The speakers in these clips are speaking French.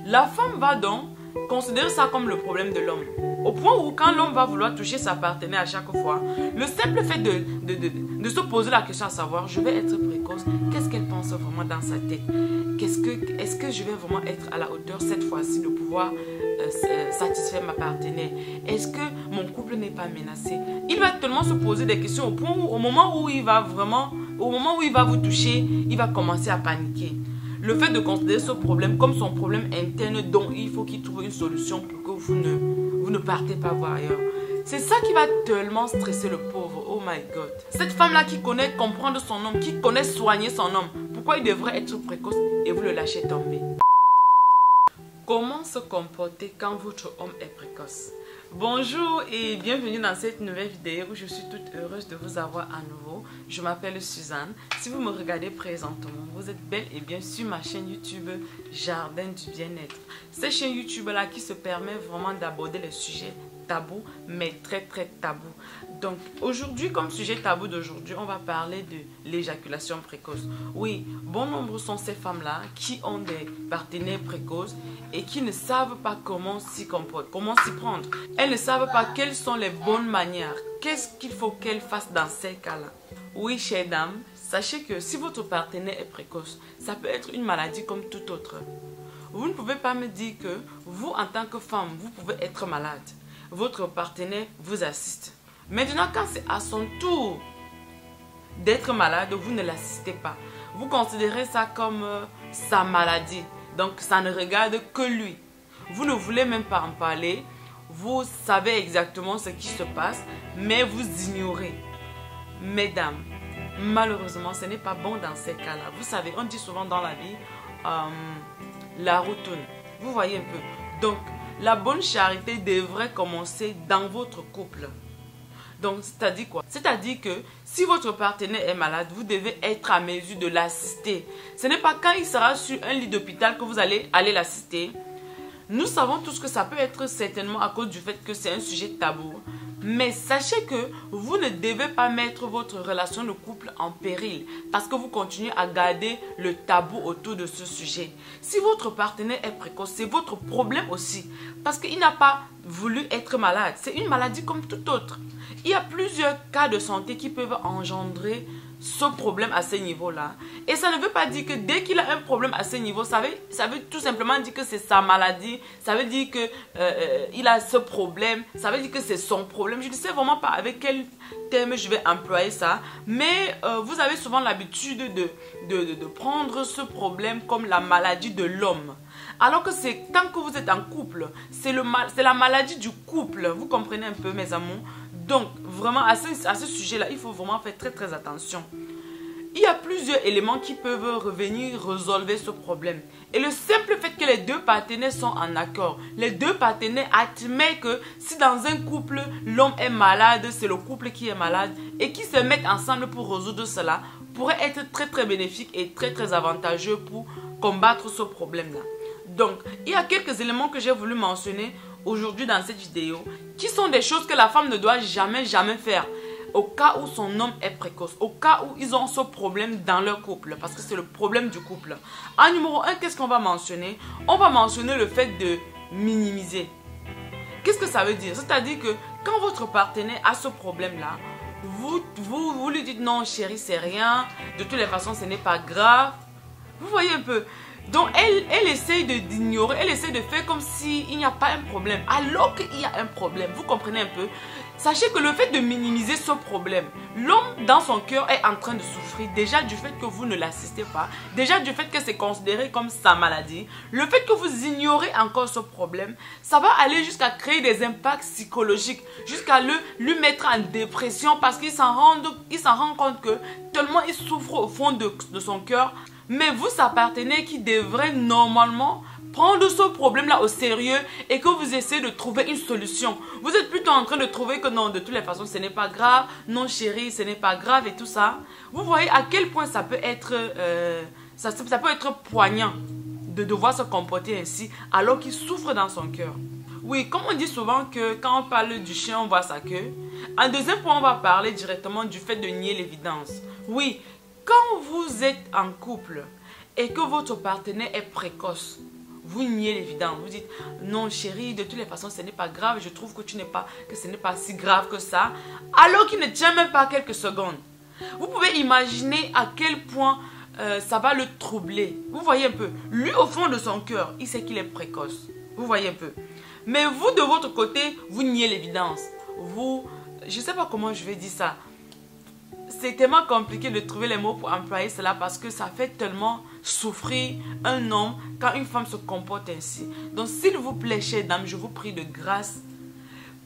La femme va donc considérer ça comme le problème de l'homme. Au point où quand l'homme va vouloir toucher sa partenaire à chaque fois, le simple fait de se poser la question à savoir, je vais être précoce, qu'est-ce qu'elle pense vraiment dans sa tête? Est-ce que je vais vraiment être à la hauteur cette fois-ci de pouvoir satisfaire ma partenaire? Est-ce que mon couple n'est pas menacé? Il va tellement se poser des questions au point où, au moment où il va vous toucher, il va commencer à paniquer. Le fait de considérer ce problème comme son problème interne dont il faut qu'il trouve une solution pour que vous ne partez pas voir ailleurs. C'est ça qui va tellement stresser le pauvre. Oh my God. Cette femme-là qui connaît comprendre son homme, qui connaît soigner son homme, pourquoi il devrait être précoce et vous le lâchez tomber? Comment se comporter quand votre homme est précoce? Bonjour et bienvenue dans cette nouvelle vidéo où je suis toute heureuse de vous avoir à nouveau. Je m'appelle Suzanne. Si vous me regardez présentement, vous êtes bel et bien sur ma chaîne YouTube Jardin du Bien-être. Cette chaîne YouTube là qui se permet vraiment d'aborder les sujets tabous, mais très tabous. Donc aujourd'hui, comme sujet tabou d'aujourd'hui, on va parler de l'éjaculation précoce. Oui, bon nombre sont ces femmes-là qui ont des partenaires précoces et qui ne savent pas comment s'y comporter, comment s'y prendre. Elles ne savent pas quelles sont les bonnes manières. Qu'est-ce qu'il faut qu'elles fassent dans ces cas-là? Oui, chères dames, sachez que si votre partenaire est précoce, ça peut être une maladie comme toute autre. Vous ne pouvez pas me dire que vous, en tant que femme, vous pouvez être malade. Votre partenaire vous assiste. Maintenant, quand c'est à son tour d'être malade, vous ne l'assistez pas. Vous considérez ça comme sa maladie. Donc, ça ne regarde que lui. Vous ne voulez même pas en parler. Vous savez exactement ce qui se passe, mais vous ignorez. Mesdames, malheureusement, ce n'est pas bon dans ces cas-là. Vous savez, on dit souvent dans la vie, la roue tourne. Vous voyez un peu. Donc, la bonne charité devrait commencer dans votre couple. Donc, c'est-à-dire quoi? C'est-à-dire que si votre partenaire est malade, vous devez être à mesure de l'assister. Ce n'est pas quand il sera sur un lit d'hôpital que vous allez aller l'assister. Nous savons tous que ça peut être certainement à cause du fait que c'est un sujet tabou. Mais sachez que vous ne devez pas mettre votre relation de couple en péril parce que vous continuez à garder le tabou autour de ce sujet. Si votre partenaire est précoce, c'est votre problème aussi parce qu'il n'a pas voulu être malade. C'est une maladie comme toute autre. Il y a plusieurs cas de santé qui peuvent engendrer ce problème à ce niveau-là. Et ça ne veut pas dire que dès qu'il a un problème à ce niveau, ça veut tout simplement dire que c'est sa maladie. Ça veut dire qu'il a ce problème. Ça veut dire que c'est son problème. Je ne sais vraiment pas avec quel terme je vais employer ça. Mais vous avez souvent l'habitude de prendre ce problème comme la maladie de l'homme. Alors que c'est tant que vous êtes en couple, c'est la maladie du couple. Vous comprenez un peu, mes amours? Donc, vraiment, à ce sujet-là, il faut vraiment faire très attention. Il y a plusieurs éléments qui peuvent revenir résolver ce problème. Et le simple fait que les deux partenaires sont en accord, les deux partenaires admettent que si dans un couple, l'homme est malade, c'est le couple qui est malade, et qui se mettent ensemble pour résoudre cela, pourrait être très bénéfique et très avantageux pour combattre ce problème-là. Donc, il y a quelques éléments que j'ai voulu mentionner aujourd'hui dans cette vidéo qui sont des choses que la femme ne doit jamais faire au cas où son homme est précoce, au cas où ils ont ce problème dans leur couple, parce que c'est le problème du couple. En numéro 1, qu'est-ce qu'on va mentionner? On va mentionner le fait de minimiser. Qu'est-ce que ça veut dire? C'est-à-dire que quand votre partenaire a ce problème-là, vous lui dites non chérie, c'est rien, de toutes les façons ce n'est pas grave. Vous voyez un peu? Donc, elle essaye d'ignorer, elle essaie de faire comme s'il n'y a pas un problème, alors qu'il y a un problème. Vous comprenez un peu? Sachez que le fait de minimiser ce problème, l'homme dans son cœur est en train de souffrir déjà du fait que vous ne l'assistez pas, déjà du fait que c'est considéré comme sa maladie. Le fait que vous ignorez encore ce problème, ça va aller jusqu'à créer des impacts psychologiques, jusqu'à lui mettre en dépression parce qu'il s'en rend compte que tellement il souffre au fond de son cœur. Mais vous, sa partenaire qui devrait normalement prendre ce problème-là au sérieux et que vous essayez de trouver une solution. Vous êtes plutôt en train de trouver que non, de toutes les façons, ce n'est pas grave. Non, chérie, ce n'est pas grave et tout ça. Vous voyez à quel point ça peut être, ça peut être poignant de devoir se comporter ainsi alors qu'il souffre dans son cœur. Oui, comme on dit souvent que quand on parle du chien, on voit sa queue. En deuxième point, on va parler directement du fait de nier l'évidence. Oui, quand vous êtes en couple et que votre partenaire est précoce, vous niez l'évidence. Vous dites, non chérie, de toutes les façons, ce n'est pas grave. Je trouve que ce n'est pas si grave que ça. Alors qu'il ne tient même pas quelques secondes. Vous pouvez imaginer à quel point ça va le troubler. Vous voyez un peu. Lui, au fond de son cœur, il sait qu'il est précoce. Vous voyez un peu. Mais vous, de votre côté, vous niez l'évidence. Vous, je ne sais pas comment je vais dire ça. C'est tellement compliqué de trouver les mots pour employer cela parce que ça fait tellement souffrir un homme quand une femme se comporte ainsi. Donc s'il vous plaît, chère dame, je vous prie de grâce,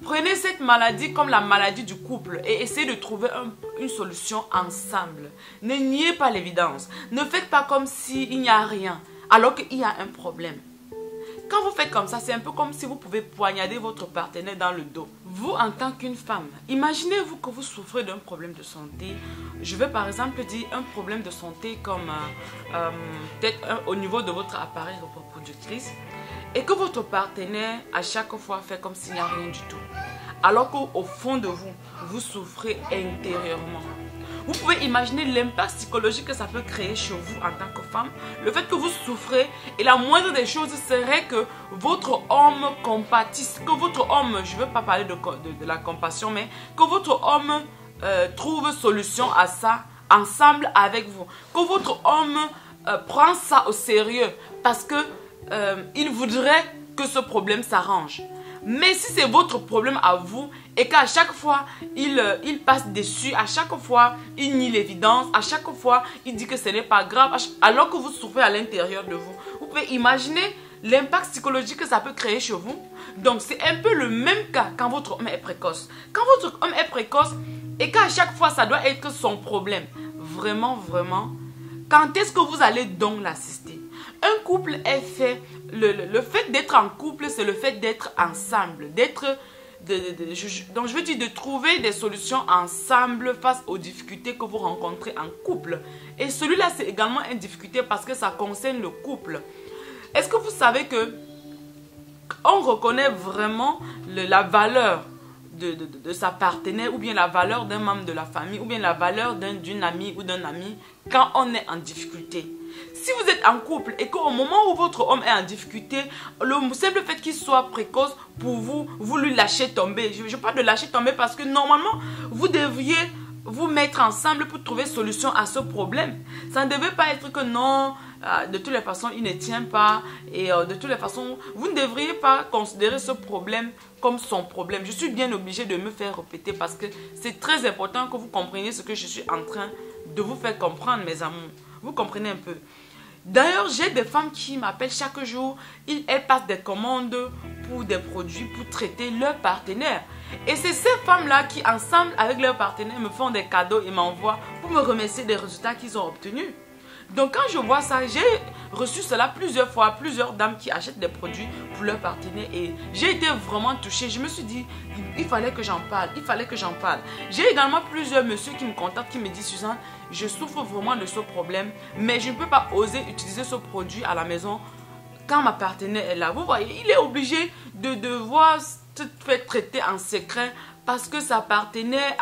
prenez cette maladie comme la maladie du couple et essayez de trouver une solution ensemble. Ne niez pas l'évidence. Ne faites pas comme s'il n'y a rien alors qu'il y a un problème. Quand vous faites comme ça, c'est un peu comme si vous pouvez poignarder votre partenaire dans le dos. Vous, en tant qu'une femme, imaginez-vous que vous souffrez d'un problème de santé. Je vais par exemple dire un problème de santé comme peut-être au niveau de votre appareil reproductrice et que votre partenaire, à chaque fois, fait comme s'il n'y a rien du tout. Alors qu'au fond de vous, vous souffrez intérieurement. Vous pouvez imaginer l'impact psychologique que ça peut créer chez vous en tant que femme. Le fait que vous souffrez et la moindre des choses serait que votre homme compatisse. Que votre homme, je ne veux pas parler de la compassion, mais que votre homme trouve solution à ça ensemble avec vous. Que votre homme prend ça au sérieux parce que il voudrait que ce problème s'arrange. Mais si c'est votre problème à vous et qu'à chaque fois il passe dessus, à chaque fois il nie l'évidence, à chaque fois il dit que ce n'est pas grave, alors que vous souffrez à l'intérieur de vous, vous pouvez imaginer l'impact psychologique que ça peut créer chez vous. Donc c'est un peu le même cas quand votre homme est précoce. Quand votre homme est précoce et qu'à chaque fois ça doit être son problème, vraiment, vraiment, quand est-ce que vous allez donc l'assister? Un couple est fait, le fait d'être en couple, c'est le fait d'être ensemble, donc je veux dire de trouver des solutions ensemble face aux difficultés que vous rencontrez en couple. Et celui-là, c'est également une difficulté parce que ça concerne le couple. Est-ce que vous savez que on reconnaît vraiment la valeur de sa partenaire ou bien la valeur d'un membre de la famille ou bien la valeur d'une amie ou d'un ami quand on est en difficulté? Si vous êtes en couple et qu'au moment où votre homme est en difficulté, le simple fait qu'il soit précoce, pour vous, vous lui lâchez tomber. Je parle de lâcher tomber parce que normalement, vous devriez vous mettre ensemble pour trouver solution à ce problème. Ça ne devait pas être que non, de toutes les façons, il ne tient pas. Et de toutes les façons, vous ne devriez pas considérer ce problème comme son problème. Je suis bien obligée de me faire répéter parce que c'est très important que vous compreniez ce que je suis en train de vous faire comprendre, mes amours. Vous comprenez un peu. D'ailleurs, j'ai des femmes qui m'appellent chaque jour. Elles passent des commandes pour des produits pour traiter leur partenaire. Et c'est ces femmes-là qui, ensemble avec leur partenaire, me font des cadeaux et m'envoient pour me remercier des résultats qu'ils ont obtenus. Donc quand je vois ça, j'ai reçu cela plusieurs fois, plusieurs dames qui achètent des produits pour leur partenaire et j'ai été vraiment touchée. Je me suis dit, il fallait que j'en parle, il fallait que j'en parle. J'ai également plusieurs messieurs qui me contactent, qui me disent, Suzanne, je souffre vraiment de ce problème, mais je ne peux pas oser utiliser ce produit à la maison quand ma partenaire est là. Vous voyez, il est obligé de devoir se faire traiter en secret parce que sa partenaire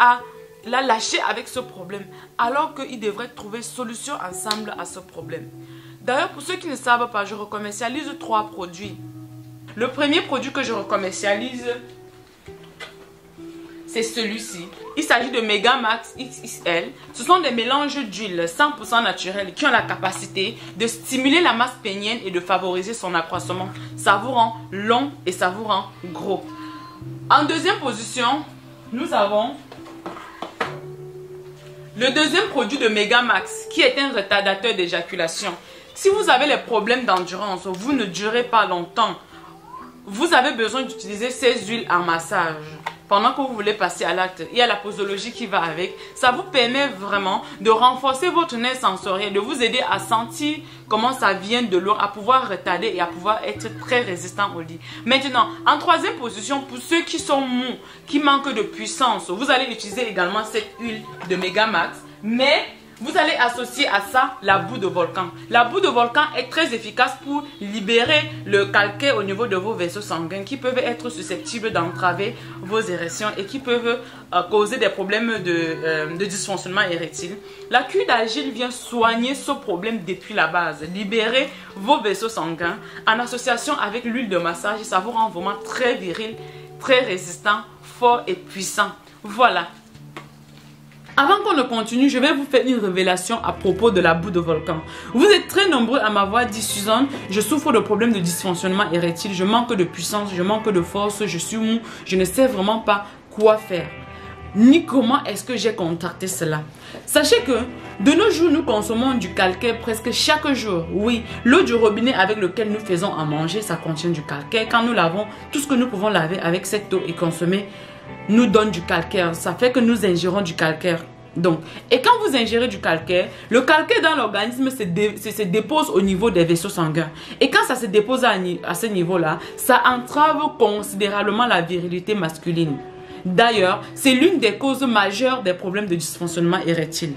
l'a lâché avec ce problème, alors qu'il devrait trouver solution ensemble à ce problème. D'ailleurs, pour ceux qui ne savent pas, je recommercialise 3 produits. Le premier produit que je recommercialise, c'est celui-ci. Il s'agit de Megamax XXL. Ce sont des mélanges d'huile 100% naturelles qui ont la capacité de stimuler la masse pénienne et de favoriser son accroissement. Ça vous rend long et ça vous rend gros. En deuxième position, nous avons le deuxième produit de Megamax, qui est un retardateur d'éjaculation. Si vous avez les problèmes d'endurance, vous ne durez pas longtemps, vous avez besoin d'utiliser ces huiles en massage. Pendant que vous voulez passer à l'acte, il y a la posologie qui va avec. Ça vous permet vraiment de renforcer votre nerf sensoriel, de vous aider à sentir comment ça vient de l'eau, à pouvoir retarder et à pouvoir être très résistant au lit. Maintenant, en troisième position, pour ceux qui sont mous, qui manquent de puissance, vous allez utiliser également cette huile de Megamax. Mais Vous allez associer à ça la boue de volcan. La boue de volcan est très efficace pour libérer le calcaire au niveau de vos vaisseaux sanguins qui peuvent être susceptibles d'entraver vos érections et qui peuvent causer des problèmes de dysfonctionnement érectile. La cuir d'argile vient soigner ce problème depuis la base, libérer vos vaisseaux sanguins en association avec l'huile de massage. Ça vous rend vraiment très viril, très résistant, fort et puissant. Voilà. Avant qu'on ne continue, je vais vous faire une révélation à propos de la boue de volcan. Vous êtes très nombreux à m'avoir dit: Suzanne, je souffre de problèmes de dysfonctionnement érectile, je manque de puissance, je manque de force, je suis mou, je ne sais vraiment pas quoi faire, ni comment est-ce que j'ai contacté cela. Sachez que de nos jours, nous consommons du calcaire presque chaque jour. Oui, l'eau du robinet avec lequel nous faisons à manger, ça contient du calcaire. Quand nous lavons, tout ce que nous pouvons laver avec cette eau et consommer nous donne du calcaire. Ça fait que nous ingérons du calcaire. Donc, et quand vous ingérez du calcaire, le calcaire dans l'organisme se dépose au niveau des vaisseaux sanguins. Et quand ça se dépose à ce niveau-là, ça entrave considérablement la virilité masculine. D'ailleurs, c'est l'une des causes majeures des problèmes de dysfonctionnement érectile.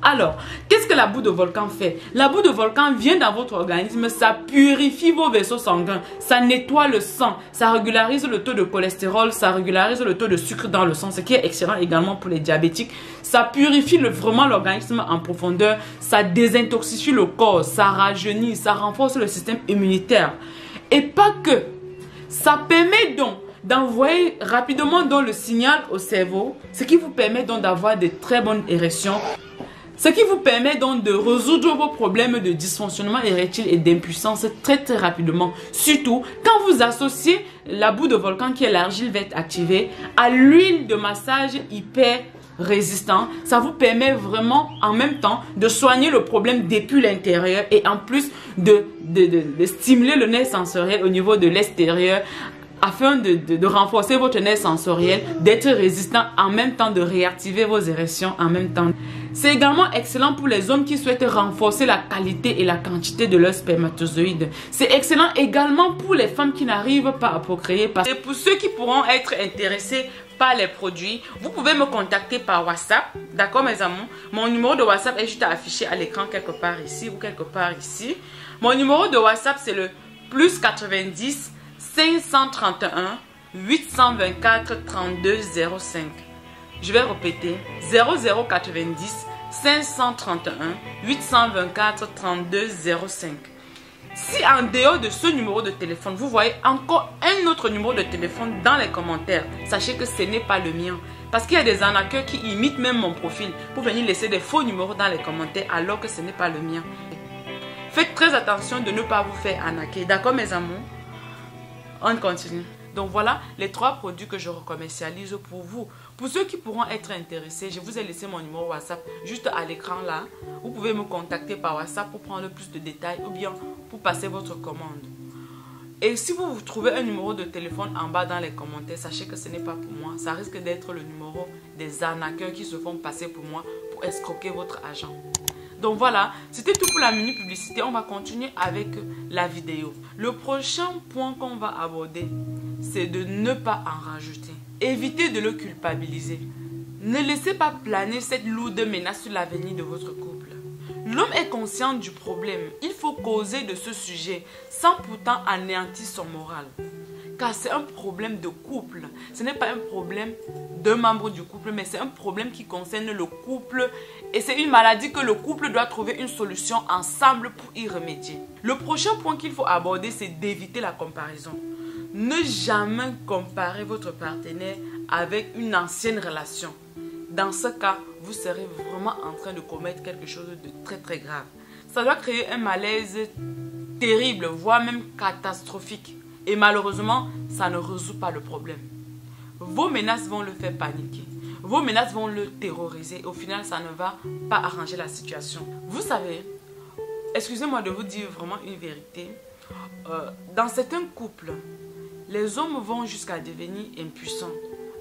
Alors, qu'est-ce que la boue de volcan fait? La boue de volcan vient dans votre organisme, ça purifie vos vaisseaux sanguins, ça nettoie le sang, ça régularise le taux de cholestérol, ça régularise le taux de sucre dans le sang, ce qui est excellent également pour les diabétiques. Ça purifie vraiment l'organisme en profondeur, ça désintoxifie le corps, ça rajeunit, ça renforce le système immunitaire. Et pas que, ça permet donc d'envoyer rapidement le signal au cerveau, ce qui vous permet donc d'avoir de très bonnes érections. Ce qui vous permet donc de résoudre vos problèmes de dysfonctionnement érectile et d'impuissance très rapidement. Surtout quand vous associez la boue de volcan qui est l'argile verte activée à l'huile de massage hyper résistant, ça vous permet vraiment en même temps de soigner le problème depuis l'intérieur et en plus de stimuler le nerf sensoriel au niveau de l'extérieur afin de renforcer votre nerf sensoriel, d'être résistant en même temps, de réactiver vos érections en même temps. C'est également excellent pour les hommes qui souhaitent renforcer la qualité et la quantité de leurs spermatozoïdes. C'est excellent également pour les femmes qui n'arrivent pas à procréer. Et pour ceux qui pourront être intéressés par les produits, vous pouvez me contacter par WhatsApp. D'accord mes amours? Mon numéro de WhatsApp est juste affiché à l'écran quelque part ici ou quelque part ici. Mon numéro de WhatsApp c'est le plus 90 531 824 32 05. Je vais répéter 0090 531 824 32 05. Si en dehors de ce numéro de téléphone, vous voyez encore un autre numéro de téléphone dans les commentaires, sachez que ce n'est pas le mien. Parce qu'il y a des arnaqueurs qui imitent même mon profil pour venir laisser des faux numéros dans les commentaires alors que ce n'est pas le mien. Faites très attention de ne pas vous faire arnaquer. D'accord mes amours? On continue. Donc voilà les 3 produits que je commercialise pour vous. Pour ceux qui pourront être intéressés, je vous ai laissé mon numéro WhatsApp juste à l'écran là. Vous pouvez me contacter par WhatsApp pour prendre plus de détails ou bien pour passer votre commande. Et si vous trouvez un numéro de téléphone en bas dans les commentaires, sachez que ce n'est pas pour moi. Ça risque d'être le numéro des arnaqueurs qui se font passer pour moi pour escroquer votre argent. Donc voilà, c'était tout pour la mini publicité. On va continuer avec la vidéo. Le prochain point qu'on va aborder, c'est de ne pas en rajouter. Évitez de le culpabiliser. Ne laissez pas planer cette lourde menace sur l'avenir de votre couple. L'homme est conscient du problème. Il faut causer de ce sujet sans pourtant anéantir son moral. Car c'est un problème de couple. Ce n'est pas un problème d'un membre du couple, mais c'est un problème qui concerne le couple. Et c'est une maladie que le couple doit trouver une solution ensemble pour y remédier. Le prochain point qu'il faut aborder, c'est d'éviter la comparaison. Ne jamais comparer votre partenaire avec une ancienne relation. Dans ce cas, vous serez vraiment en train de commettre quelque chose de très grave. Ça doit créer un malaise terrible, voire même catastrophique. Et malheureusement, ça ne résout pas le problème. Vos menaces vont le faire paniquer. Vos menaces vont le terroriser. Au final, ça ne va pas arranger la situation. Vous savez, excusez-moi de vous dire vraiment une vérité. Dans certains couples, les hommes vont jusqu'à devenir impuissants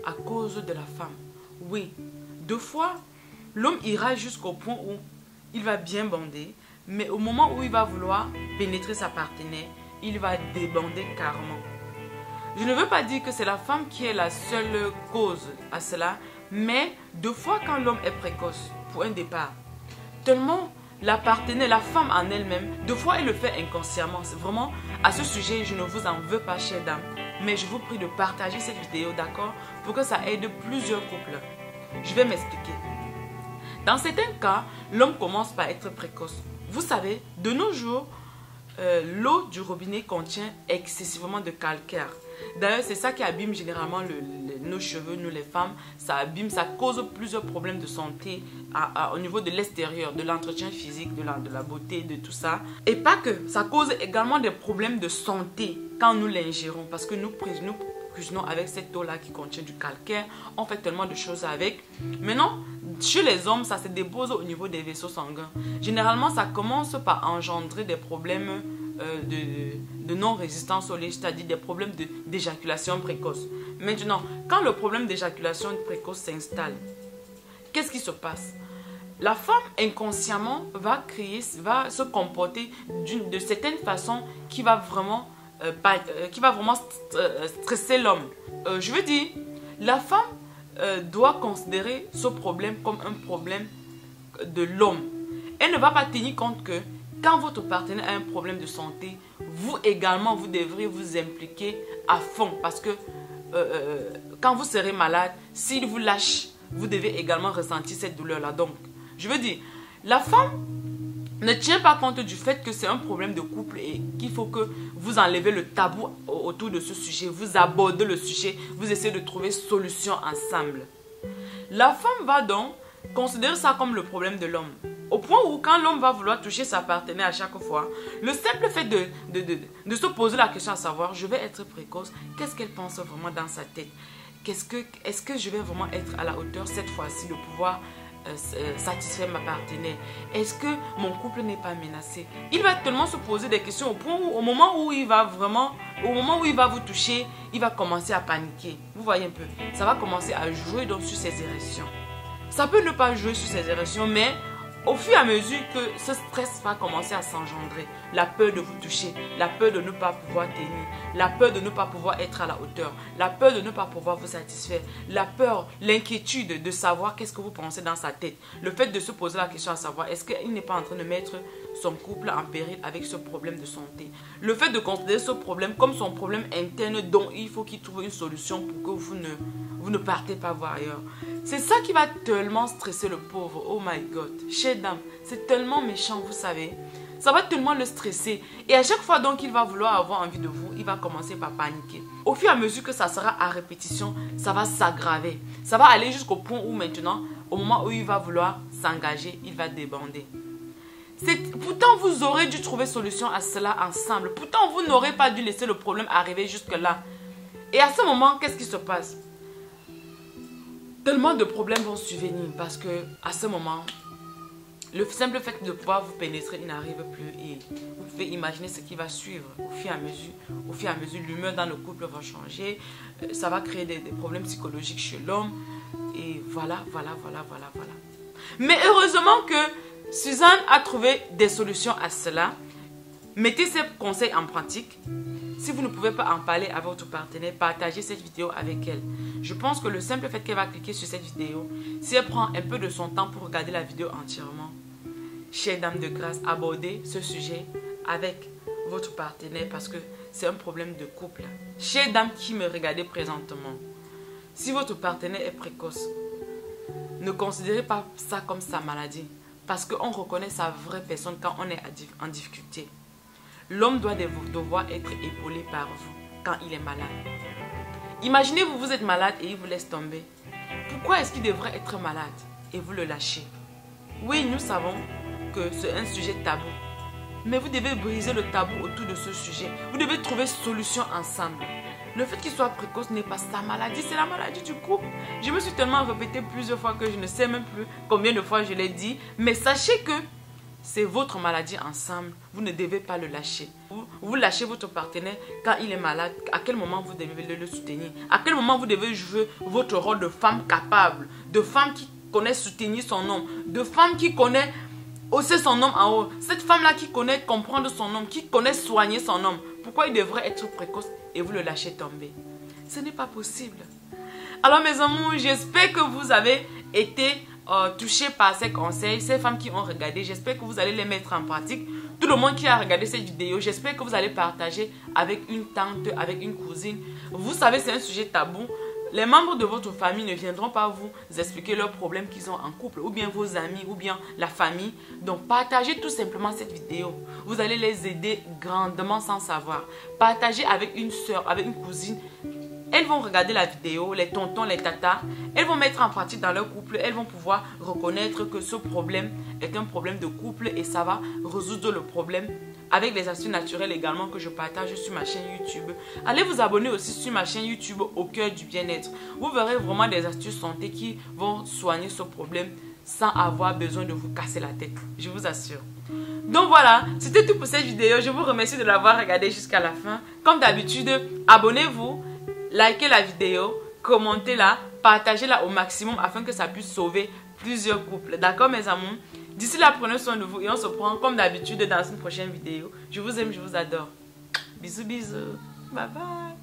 à cause de la femme. Oui, 2 fois, l'homme ira jusqu'au point où il va bien bander, mais au moment où il va vouloir pénétrer sa partenaire, il va débander carrément. Je ne veux pas dire que c'est la femme qui est la seule cause à cela, mais 2 fois quand l'homme est précoce pour un départ, tellement la partenaire, la femme en elle-même, deux fois elle le fait inconsciemment. C'est vraiment, à ce sujet, je ne vous en veux pas, chère dame. Mais je vous prie de partager cette vidéo, d'accord? Pour que ça aide plusieurs couples. Je vais m'expliquer. Dans certains cas, l'homme commence par être précoce. Vous savez, de nos jours, l'eau du robinet contient excessivement de calcaire. D'ailleurs, c'est ça qui abîme généralement nos cheveux, nous les femmes. Ça abîme, ça cause plusieurs problèmes de santé au niveau de l'extérieur, de l'entretien physique, de la beauté, de tout ça. Et pas que, ça cause également des problèmes de santé quand nous l'ingérons. Parce que nous cuisinons avec cette eau-là qui contient du calcaire. On fait tellement de choses avec. Maintenant, chez les hommes, ça se dépose au niveau des vaisseaux sanguins. Généralement, ça commence par engendrer des problèmes de non-résistance au lait, c'est-à-dire des problèmes d'éjaculation précoce. Maintenant, quand le problème d'éjaculation précoce s'installe, qu'est-ce qui se passe? La femme, inconsciemment, va se comporter de certaine façon qui va vraiment stresser l'homme. Je veux dire, la femme doit considérer ce problème comme un problème de l'homme. Elle ne va pas tenir compte que quand votre partenaire a un problème de santé, vous également, vous devrez vous impliquer à fond. Parce que quand vous serez malade, s'il vous lâche, vous devez également ressentir cette douleur-là. Donc, je veux dire, la femme ne tient pas compte du fait que c'est un problème de couple et qu'il faut que vous enlevez le tabou autour de ce sujet. Vous abordez le sujet, vous essayez de trouver solution ensemble. La femme va donc considérer ça comme le problème de l'homme. Au point où quand l'homme va vouloir toucher sa partenaire à chaque fois, le simple fait de se poser la question à savoir, je vais être précoce, qu'est-ce qu'elle pense vraiment dans sa tête? Est-ce que je vais vraiment être à la hauteur cette fois-ci de pouvoir satisfaire ma partenaire? Est-ce que mon couple n'est pas menacé? Il va tellement se poser des questions au point où, au moment où il va vous toucher, il va commencer à paniquer. Vous voyez un peu, ça va commencer à jouer donc sur ses érections. Ça peut ne pas jouer sur ses érections, mais au fur et à mesure que ce stress va commencer à s'engendrer, la peur de vous toucher, la peur de ne pas pouvoir tenir, la peur de ne pas pouvoir être à la hauteur, la peur de ne pas pouvoir vous satisfaire, la peur, l'inquiétude de savoir qu'est-ce que vous pensez dans sa tête, le fait de se poser la question à savoir est-ce qu'il n'est pas en train de mettre son couple en péril avec ce problème de santé, le fait de considérer ce problème comme son problème interne dont il faut qu'il trouve une solution pour que vous ne partez pas voir ailleurs. C'est ça qui va tellement stresser le pauvre. Oh my God. Chère dame, c'est tellement méchant, vous savez. Ça va tellement le stresser. Et à chaque fois donc il va vouloir avoir envie de vous, il va commencer par paniquer. Au fur et à mesure que ça sera à répétition, ça va s'aggraver. Ça va aller jusqu'au point où maintenant, au moment où il va vouloir s'engager, il va débander. Pourtant, vous aurez dû trouver solution à cela ensemble. Pourtant, vous n'aurez pas dû laisser le problème arriver jusque-là. Et à ce moment, qu'est-ce qui se passe? Tellement de problèmes vont survenir parce que à ce moment, le simple fait de pouvoir vous pénétrer, il n'arrive plus. Et vous pouvez imaginer ce qui va suivre au fur et à mesure. Au fur et à mesure, l'humeur dans le couple va changer. Ça va créer des problèmes psychologiques chez l'homme. Et voilà. Mais heureusement que Suzanne a trouvé des solutions à cela. Mettez ces conseils en pratique. Si vous ne pouvez pas en parler à votre partenaire, partagez cette vidéo avec elle. Je pense que le simple fait qu'elle va cliquer sur cette vidéo, si elle prend un peu de son temps pour regarder la vidéo entièrement, chère dame de grâce, abordez ce sujet avec votre partenaire parce que c'est un problème de couple. Chère dame qui me regardez présentement, si votre partenaire est précoce, ne considérez pas ça comme sa maladie parce qu'on reconnaît sa vraie personne quand on est en difficulté. L'homme doit devoir être épaulé par vous quand il est malade. Imaginez vous êtes malade et il vous laisse tomber. Pourquoi est-ce qu'il devrait être malade et vous le lâchez? Oui, nous savons que c'est un sujet tabou. Mais vous devez briser le tabou autour de ce sujet. Vous devez trouver solution ensemble. Le fait qu'il soit précoce n'est pas sa maladie, c'est la maladie du couple. Je me suis tellement répété plusieurs fois que je ne sais même plus combien de fois je l'ai dit. Mais sachez que c'est votre maladie ensemble. Vous ne devez pas le lâcher. Vous lâchez votre partenaire quand il est malade. À quel moment vous devez le soutenir? À quel moment vous devez jouer votre rôle de femme capable, de femme qui connaît soutenir son homme, de femme qui connaît hausser son homme en haut. Cette femme-là qui connaît comprendre son homme, qui connaît soigner son homme. Pourquoi il devrait être précoce et vous le lâchez tomber? Ce n'est pas possible. Alors mes amours, j'espère que vous avez été touchées par ces conseils, ces femmes qui ont regardé. J'espère que vous allez les mettre en pratique. Tout le monde qui a regardé cette vidéo, j'espère que vous allez partager avec une tante, avec une cousine. Vous savez, c'est un sujet tabou. Les membres de votre famille ne viendront pas vous expliquer leurs problèmes qu'ils ont en couple, ou bien vos amis, ou bien la famille. Donc, partagez tout simplement cette vidéo. Vous allez les aider grandement sans savoir. Partagez avec une soeur, avec une cousine. Elles vont regarder la vidéo, les tontons, les tatas. Elles vont mettre en pratique dans leur couple. Elles vont pouvoir reconnaître que ce problème est un problème de couple et ça va résoudre le problème avec les astuces naturelles également que je partage sur ma chaîne YouTube. Allez vous abonner aussi sur ma chaîne YouTube Au Cœur du Bien-être. Vous verrez vraiment des astuces santé qui vont soigner ce problème sans avoir besoin de vous casser la tête. Je vous assure. Donc voilà, c'était tout pour cette vidéo. Je vous remercie de l'avoir regardé jusqu'à la fin. Comme d'habitude, abonnez-vous, likez la vidéo, commentez-la, partagez-la au maximum afin que ça puisse sauver plusieurs couples. D'accord mes amours? D'ici là, prenez soin de vous et on se prend comme d'habitude dans une prochaine vidéo. Je vous aime, je vous adore. Bisous, bisous. Bye bye.